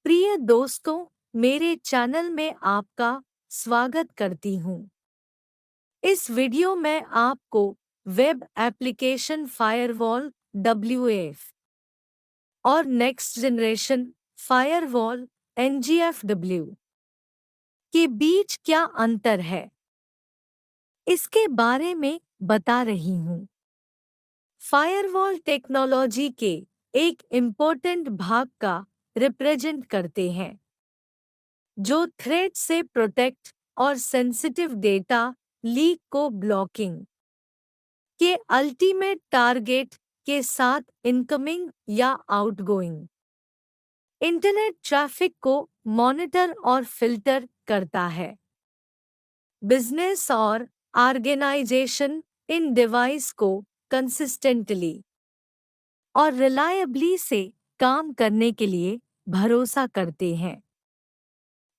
प्रिय दोस्तों, मेरे चैनल में आपका स्वागत करती हूँ। इस वीडियो में आपको वेब एप्लीकेशन फायरवॉल (WAF) और नेक्स्ट जनरेशन फायरवॉल (NGFW) के बीच क्या अंतर है, इसके बारे में बता रही हूँ। फायरवॉल टेक्नोलॉजी के एक इम्पोर्टेंट भाग का रिप्रेजेंट करते हैं, जो थ्रेट से प्रोटेक्ट और सेंसिटिव डेटा लीक को ब्लॉकिंग के अल्टीमेट टारगेट के साथ इनकमिंग या आउटगोइंग इंटरनेट ट्रैफिक को मॉनिटर और फिल्टर करता है। बिजनेस और ऑर्गेनाइजेशन इन डिवाइस को कंसिस्टेंटली और रिलायबली से काम करने के लिए भरोसा करते हैं,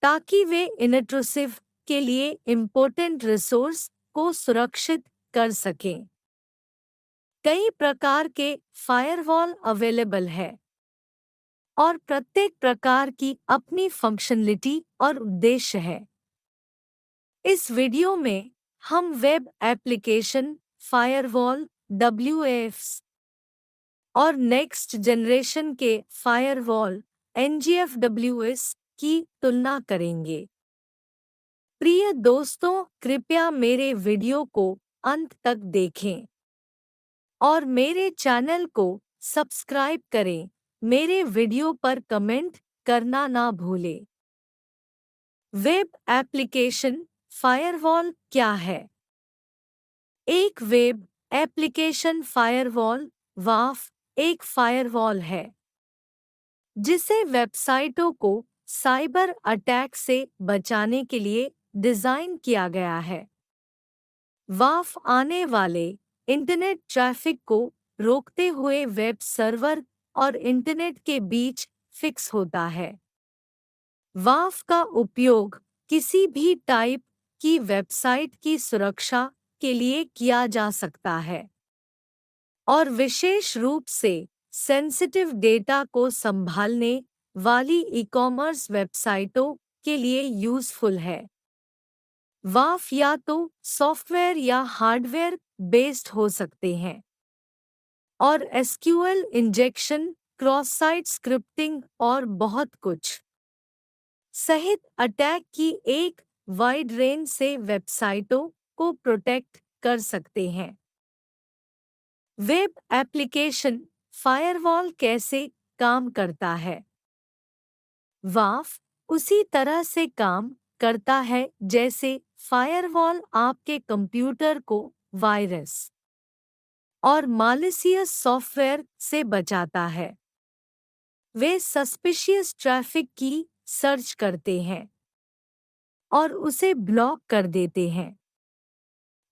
ताकि वे इनट्रूसिव के लिए इम्पोर्टेंट रिसोर्स को सुरक्षित कर सकें। कई प्रकार के फायरवॉल अवेलेबल है और प्रत्येक प्रकार की अपनी फंक्शनलिटी और उद्देश्य है। इस वीडियो में हम वेब एप्लीकेशन फायरवॉल (WAFs) और नेक्स्ट जनरेशन के फायरवॉल (NGFWs) की तुलना करेंगे। प्रिय दोस्तों, कृपया मेरे वीडियो को अंत तक देखें और मेरे चैनल को सब्सक्राइब करें। मेरे वीडियो पर कमेंट करना ना भूलें। वेब एप्लीकेशन फायरवॉल क्या है? एक वेब एप्लीकेशन फायरवॉल (WAF) एक फायरवॉल है जिसे वेबसाइटों को साइबर अटैक से बचाने के लिए डिज़ाइन किया गया है। WAF आने वाले इंटरनेट ट्रैफिक को रोकते हुए वेब सर्वर और इंटरनेट के बीच फिक्स होता है। WAF का उपयोग किसी भी टाइप की वेबसाइट की सुरक्षा के लिए किया जा सकता है और विशेष रूप से सेंसिटिव डेटा को संभालने वाली ई-कॉमर्स वेबसाइटों के लिए यूज़फुल है। WAF या तो सॉफ्टवेयर या हार्डवेयर बेस्ड हो सकते हैं और SQL injection, cross site scripting और बहुत कुछ सहित अटैक की एक वाइड रेंज से वेबसाइटों को प्रोटेक्ट कर सकते हैं। वेब एप्लीकेशन फायरवॉल कैसे काम करता है? WAF उसी तरह से काम करता है जैसे फायरवॉल आपके कंप्यूटर को वायरस और मालिशियस सॉफ्टवेयर से बचाता है। वे सस्पिशियस ट्रैफिक की सर्च करते हैं और उसे ब्लॉक कर देते हैं।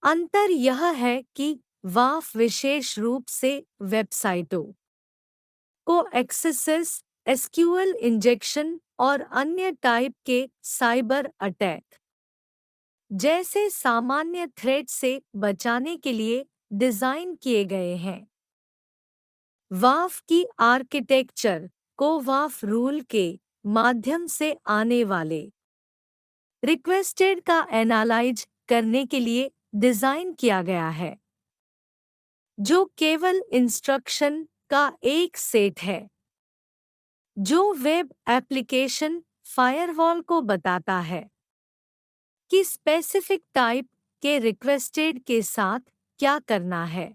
अंतर यह है कि WAF विशेष रूप से वेबसाइटों को एक्सेस, SQL इंजेक्शन और अन्य टाइप के साइबर अटैक जैसे सामान्य थ्रेट से बचाने के लिए डिज़ाइन किए गए हैं। WAF की आर्किटेक्चर को WAF रूल के माध्यम से आने वाले रिक्वेस्टेड का एनालाइज करने के लिए डिज़ाइन किया गया है, जो केवल इंस्ट्रक्शन का एक सेट है जो वेब एप्लीकेशन फायरवॉल को बताता है कि स्पेसिफिक टाइप के रिक्वेस्टेड के साथ क्या करना है।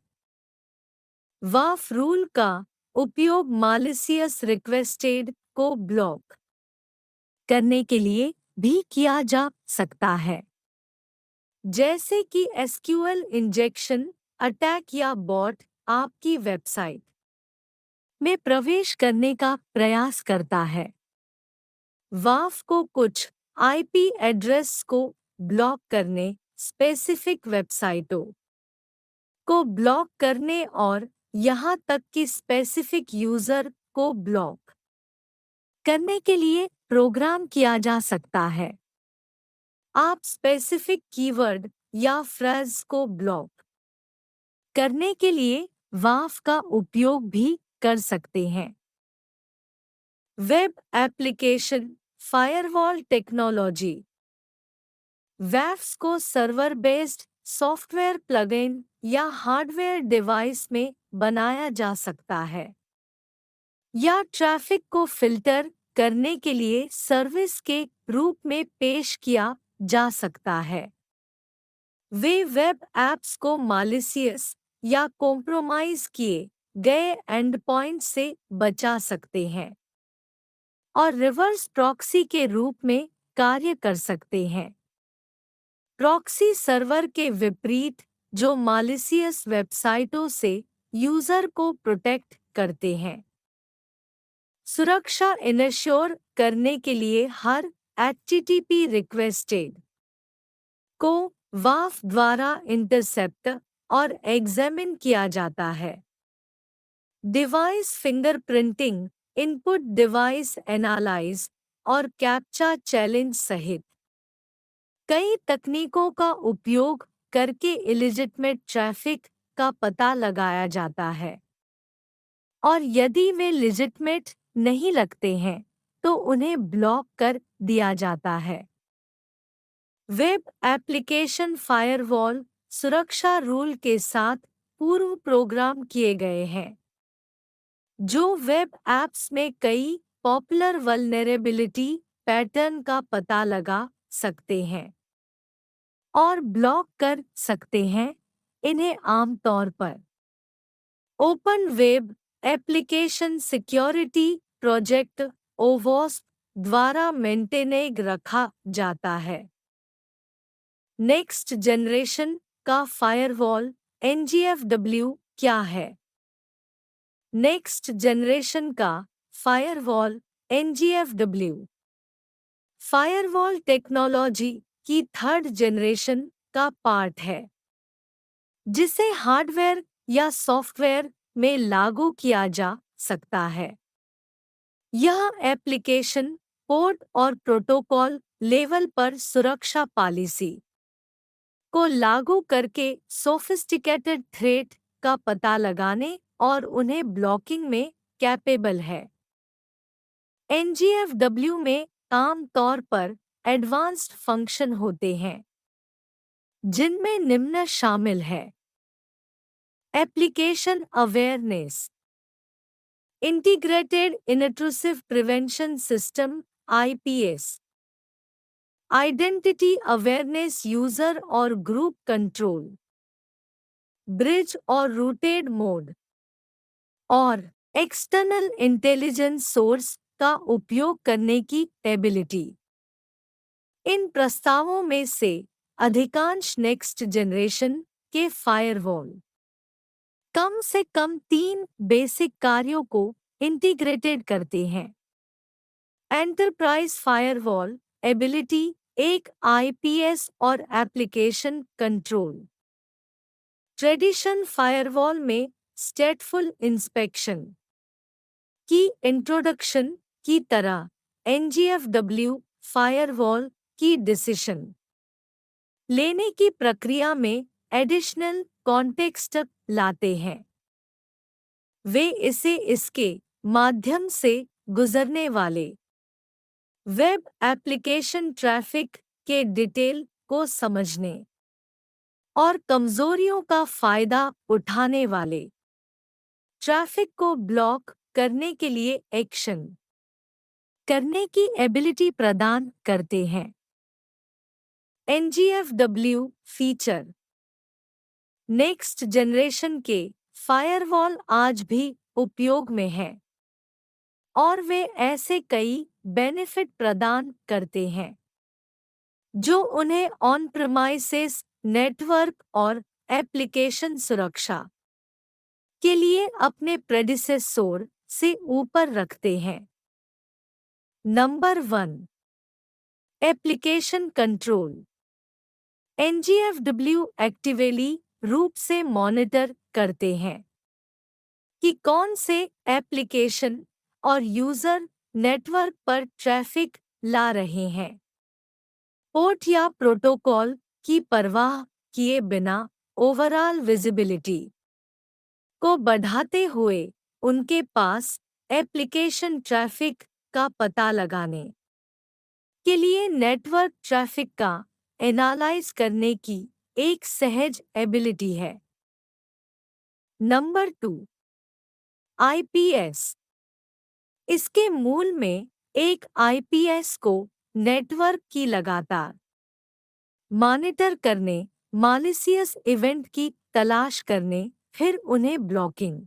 WAF रूल का उपयोग मालिशियस रिक्वेस्टेड को ब्लॉक करने के लिए भी किया जा सकता है, जैसे कि SQL इंजेक्शन अटैक या बॉट आपकी वेबसाइट में प्रवेश करने का प्रयास करता है। WAF को कुछ IP एड्रेस को ब्लॉक करने, स्पेसिफिक वेबसाइटों को ब्लॉक करने और यहाँ तक कि स्पेसिफिक यूज़र को ब्लॉक करने के लिए प्रोग्राम किया जा सकता है। आप स्पेसिफिक कीवर्ड या फ्रेज को ब्लॉक करने के लिए WAF का उपयोग भी कर सकते हैं। Web application firewall technology. Webs को सर्वर बेस्ड सॉफ्टवेयर प्लगइन या हार्डवेयर डिवाइस में बनाया जा सकता है या ट्रैफिक को फिल्टर करने के लिए सर्विस के रूप में पेश किया जा सकता है। वे वेब ऐप्स को मालिशियस या कॉम्प्रोमाइज किए गए एंडपॉइंट से बचा सकते हैं और रिवर्स प्रॉक्सी के रूप में कार्य कर सकते हैं। प्रॉक्सी सर्वर के विपरीत जो मालिशियस वेबसाइटों से यूजर को प्रोटेक्ट करते हैं। सुरक्षा इनश्योर करने के लिए हर HTTP रिक्वेस्टेड को वाफ द्वारा इंटरसेप्ट और एग्जामिन किया जाता है। Device fingerprinting, input device analyse और कैप्चा चैलेंज सहित कई तकनीकों का उपयोग करके इलिजिटमेट ट्रैफिक का पता लगाया जाता है और यदि वे लिजिटमेट नहीं लगते हैं तो उन्हें ब्लॉक कर दिया जाता है। वेब एप्लीकेशन फायरवॉल सुरक्षा रूल के साथ पूर्व प्रोग्राम किए गए हैं जो वेब ऐप्स में कई पॉपुलर वल्नरेबिलिटी पैटर्न का पता लगा सकते हैं और ब्लॉक कर सकते हैं। इन्हें आमतौर पर open web application security project ओवॉस्प द्वारा मेंटेनेग रखा जाता है। नेक्स्ट जनरेशन का फायरवॉल NGFW क्या है? नेक्स्ट जनरेशन का फायरवॉल NGFW फायरवॉल टेक्नोलॉजी की थर्ड जनरेशन का पार्ट है जिसे हार्डवेयर या सॉफ्टवेयर में लागू किया जा सकता है। यह एप्लीकेशन पोर्ट और प्रोटोकॉल लेवल पर सुरक्षा पॉलिसी को लागू करके सोफिस्टिकेटेड थ्रेट का पता लगाने और उन्हें ब्लॉकिंग में कैपेबल है। NGFW में आम तौर पर एडवांस्ड फंक्शन होते हैं जिनमें निम्न शामिल है। Application awareness, integrated intrusive prevention system IPS, identity awareness user और ग्रुप कंट्रोल, ब्रिज और रूटेड मोड और एक्सटर्नल इंटेलिजेंस सोर्स का उपयोग करने की एबिलिटी। इन प्रस्तावों में से अधिकांश नेक्स्ट जनरेशन के फायरवॉल कम से कम 3 बेसिक कार्यों को इंटीग्रेटेड करते हैं। एंटरप्राइज फायरवॉल एबिलिटी, एक IPS और एप्लीकेशन कंट्रोल। ट्रेडिशन फायरवॉल में स्टेटफुल इंस्पेक्शन की इंट्रोडक्शन की तरह NGFW फायरवॉल की डिसीजन लेने की प्रक्रिया में एडिशनल कॉन्टेक्स्ट लाते हैं। वे इसे इसके माध्यम से गुजरने वाले वेब एप्लीकेशन ट्रैफिक के डिटेल को समझने और कमजोरियों का फायदा उठाने वाले ट्रैफिक को ब्लॉक करने के लिए एक्शन करने की एबिलिटी प्रदान करते हैं। NGFW फीचर नेक्स्ट जनरेशन के फायरवॉल आज भी उपयोग में हैं और वे ऐसे कई बेनिफिट प्रदान करते हैं जो उन्हें ऑन प्रीमाइसेस नेटवर्क और एप्लीकेशन सुरक्षा के लिए अपने प्रेडिसेसोर से ऊपर रखते हैं। Number 1, application control. NGFW actively रूप से मॉनिटर करते हैं कि कौन से एप्लीकेशन और यूजर नेटवर्क पर ट्रैफिक ला रहे हैं। पोर्ट या प्रोटोकॉल की परवाह किए बिना ओवरऑल विजिबिलिटी को बढ़ाते हुए उनके पास एप्लीकेशन ट्रैफिक का पता लगाने के लिए नेटवर्क ट्रैफिक का एनालाइज करने की एक सहज एबिलिटी है। Number 2, IPS. इसके मूल में एक आईपीएस को नेटवर्क की लगातार मॉनिटर करने, मालिशियस इवेंट की तलाश करने, फिर उन्हें ब्लॉकिंग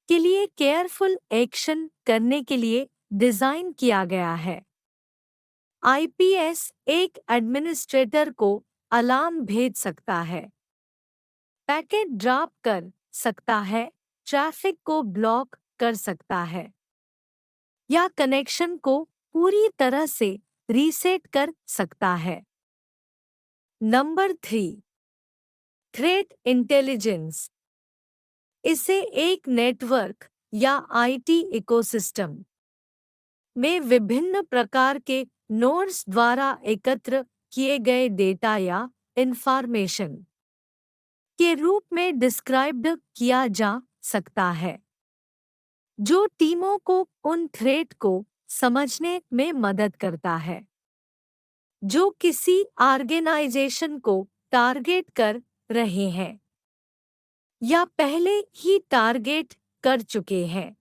के लिए केयरफुल एक्शन करने के लिए डिजाइन किया गया है। आईपीएस एक एडमिनिस्ट्रेटर को अलार्म भेज सकता है, पैकेट ड्रॉप कर सकता है, ट्रैफिक को ब्लॉक कर सकता है या कनेक्शन को पूरी तरह से रीसेट कर सकता है। Number 3, threat intelligence. इसे एक नेटवर्क या आईटी इकोसिस्टम में विभिन्न प्रकार के नोड्स द्वारा एकत्र किए गए डेटा या इंफॉर्मेशन के रूप में डिस्क्राइब्ड किया जा सकता है, जो टीमों को उन थ्रेट को समझने में मदद करता है जो किसी ऑर्गेनाइजेशन को टारगेट कर रहे हैं या पहले ही टारगेट कर चुके हैं।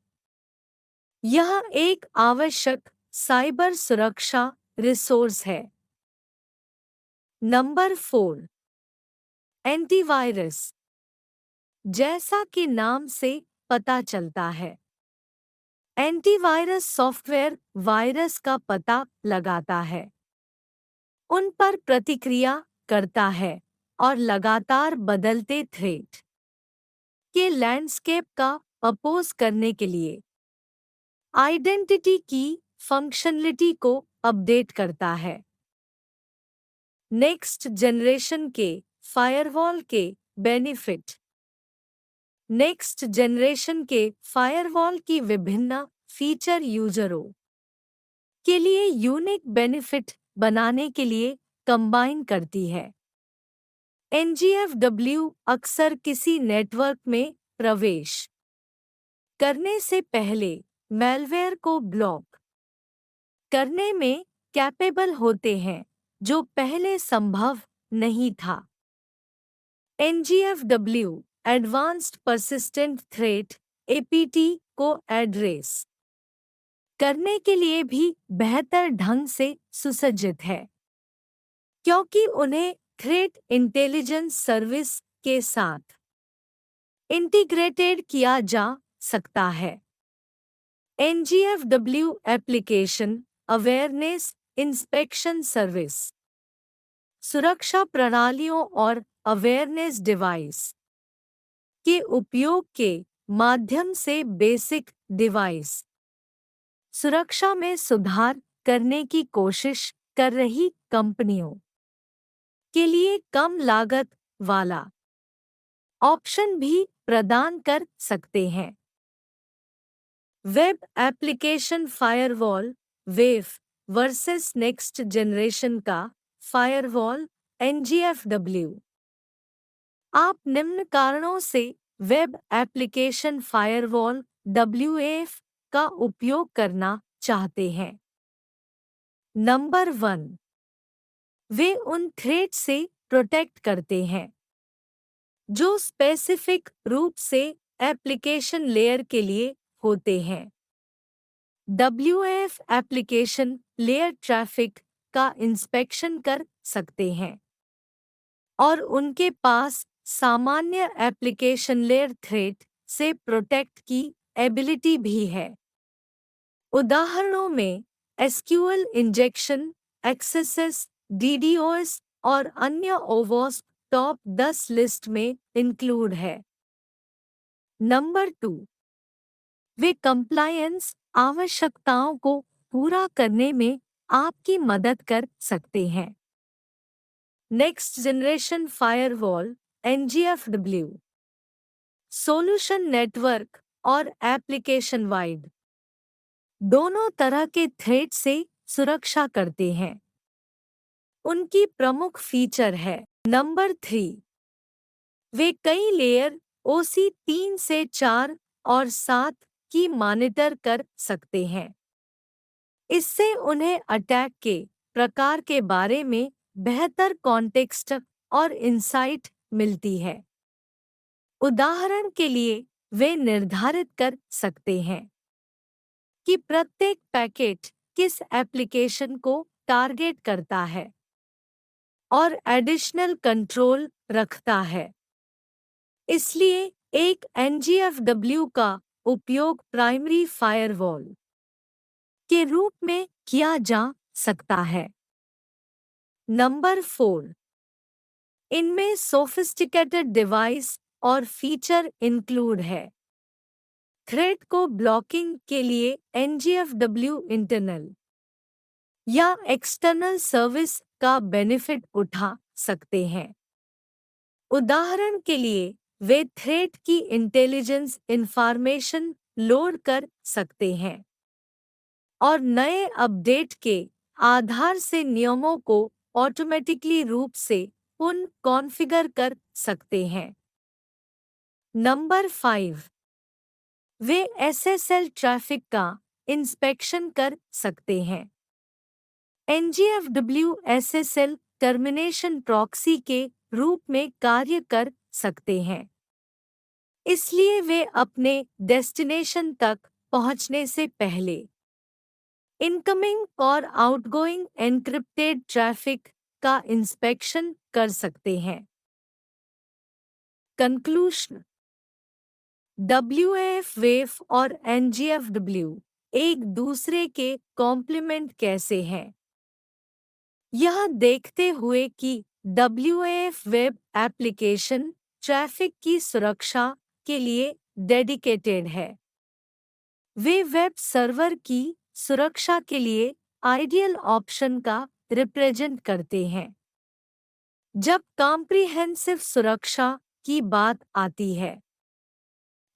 यह एक आवश्यक साइबर सुरक्षा रिसोर्स है। Number 4, antivirus. जैसा कि नाम से पता चलता है, एंटीवायरस सॉफ्टवेयर वायरस का पता लगाता है, उन पर प्रतिक्रिया करता है और लगातार बदलते थ्रेट के लैंडस्केप का अपोज करने के लिए आइडेंटिटी की फंक्शनलिटी को अपडेट करता है। नेक्स्ट जनरेशन के फायरवॉल के बेनिफिट। नेक्स्ट जनरेशन के फायरवॉल की विभिन्न फीचर यूजरों के लिए यूनिक बेनिफिट बनाने के लिए कंबाइन करती है। एनजीएफडब्ल्यू अक्सर किसी नेटवर्क में प्रवेश करने से पहले मैलवेयर को ब्लॉक करने में कैपेबल होते हैं, जो पहले संभव नहीं था। एनजीएफडब्ल्यू एडवांस्ड परसिस्टेंट थ्रेट एपीटी को एड्रेस करने के लिए भी बेहतर ढंग से सुसज्जित है, क्योंकि उन्हें थ्रेट इंटेलिजेंस सर्विस के साथ इंटीग्रेटेड किया जा सकता है। एनजीएफडब्ल्यू एप्लीकेशन अवेयरनेस इंस्पेक्शन सर्विस सुरक्षा प्रणालियों और अवेयरनेस डिवाइस के उपयोग के माध्यम से बेसिक डिवाइस सुरक्षा में सुधार करने की कोशिश कर रही कंपनियों के लिए कम लागत वाला ऑप्शन भी प्रदान कर सकते हैं। Web application firewall wave versus next generation का फायरवॉल एनजीएफडब्ल्यू। आप निम्न कारणों से वेब एप्लीकेशन फायरवॉल डब्ल्यूएफ का उपयोग करना चाहते हैं। नंबर 1, वे उन थ्रेट से प्रोटेक्ट करते हैं जो स्पेसिफिक रूप से एप्लीकेशन लेयर के लिए होते हैं। डब्ल्यूएफ एप्लीकेशन लेयर ट्रैफिक का इंस्पेक्शन कर सकते हैं और उनके पास सामान्य एप्लीकेशन लेयर थ्रेट से प्रोटेक्ट की एबिलिटी भी है। उदाहरणों में एसक्यूएल इंजेक्शन, एक्सेसेस, डीडोस और अन्य ओवॉस्प टॉप 10 लिस्ट में इंक्लूड है। नंबर 2, वे कंप्लायंस आवश्यकताओं को पूरा करने में आपकी मदद कर सकते हैं। Next generation firewall NGFW solution network और एप्लीकेशन वाइड दोनों तरह के थ्रेट से सुरक्षा करते हैं। उनकी प्रमुख फीचर है। नंबर 3, वे कई लेयर ओसी 3 से 4 और 7 की मॉनिटर कर सकते हैं। इससे उन्हें अटैक के प्रकार के बारे में बेहतर कॉन्टेक्स्ट और इंसाइट मिलती है। उदाहरण के लिए वे निर्धारित कर सकते हैं कि प्रत्येक पैकेट किस एप्लीकेशन को टारगेट करता है और एडिशनल कंट्रोल रखता है। इसलिए एक NGFW का उपयोग प्राइमरी फायरवॉल के रूप में किया जा सकता है। नंबर 4, इनमें सोफिस्टिकेटेड डिवाइस और फीचर इंक्लूड है। थ्रेड को ब्लॉकिंग के लिए NGFW इंटरनल या एक्सटर्नल सर्विस का बेनिफिट उठा सकते हैं। उदाहरण के लिए वे थ्रेड की इंटेलिजेंस इंफॉर्मेशन लोड कर सकते हैं और नए अपडेट के आधार से नियमों को ऑटोमेटिकली रूप से पुनः कॉन्फ़िगर कर सकते हैं। नंबर 5, वे SSL ट्रैफिक का इंस्पेक्शन कर सकते हैं। NGFW SSL टर्मिनेशन प्रॉक्सी के रूप में कार्य कर सकते हैं। इसलिए वे अपने डेस्टिनेशन तक पहुंचने से पहले इनकमिंग और आउटगोइंग एन्क्रिप्टेड ट्रैफिक का इंस्पेक्शन कर सकते हैं। कंक्लूजन, WAF वेव और NGFW एक दूसरे के कॉम्प्लीमेंट कैसे हैं? यह देखते हुए कि WAF वेब एप्लीकेशन ट्रैफिक की सुरक्षा के लिए डेडिकेटेड है। वे वेब सर्वर की सुरक्षा के लिए आइडियल ऑप्शन का रिप्रेजेंट करते हैं जब कॉम्प्रिहेंसिव सुरक्षा की बात आती है,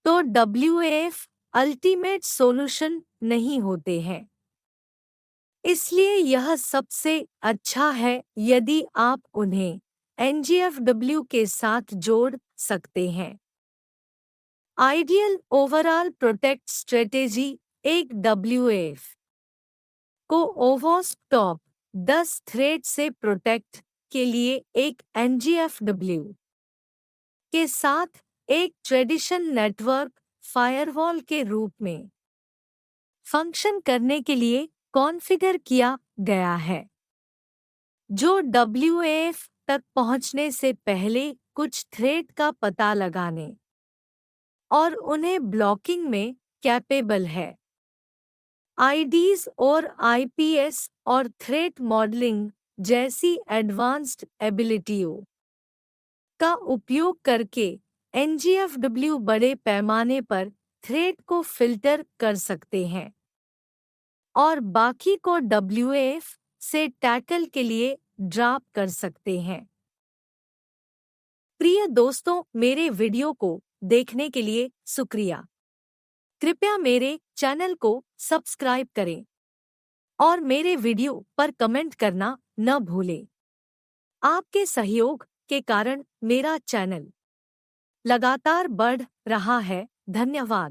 तो WAF अल्टीमेट सॉल्यूशन नहीं होते हैं। इसलिए यह सबसे अच्छा है यदि आप उन्हें NGFW के साथ जोड़ सकते हैं। आइडियल ओवरऑल प्रोटेक्ट स्ट्रेटेजी एक WAF को ओवरऑल टॉप 10 थ्रेड से प्रोटेक्ट के लिए एक NGFW के साथ एक ट्रेडिशनल नेटवर्क फायरवॉल के रूप में फंक्शन करने के लिए कॉन्फ़िगर किया गया है, जो WAF तक पहुंचने से पहले कुछ थ्रेड का पता लगाने और उन्हें ब्लॉकिंग में कैपेबल है। IDs और IPS और थ्रेट मॉडलिंग जैसी एडवांस्ड एबिलिटियों का उपयोग करके NGFW बड़े पैमाने पर थ्रेट को फिल्टर कर सकते हैं और बाकी को WAF से टैकल के लिए ड्रॉप कर सकते हैं। प्रिय दोस्तों, मेरे वीडियो को देखने के लिए शुक्रिया। कृपया मेरे चैनल को सब्सक्राइब करें और मेरे वीडियो पर कमेंट करना न भूलें। आपके सहयोग के कारण मेरा चैनल लगातार बढ़ रहा है। धन्यवाद।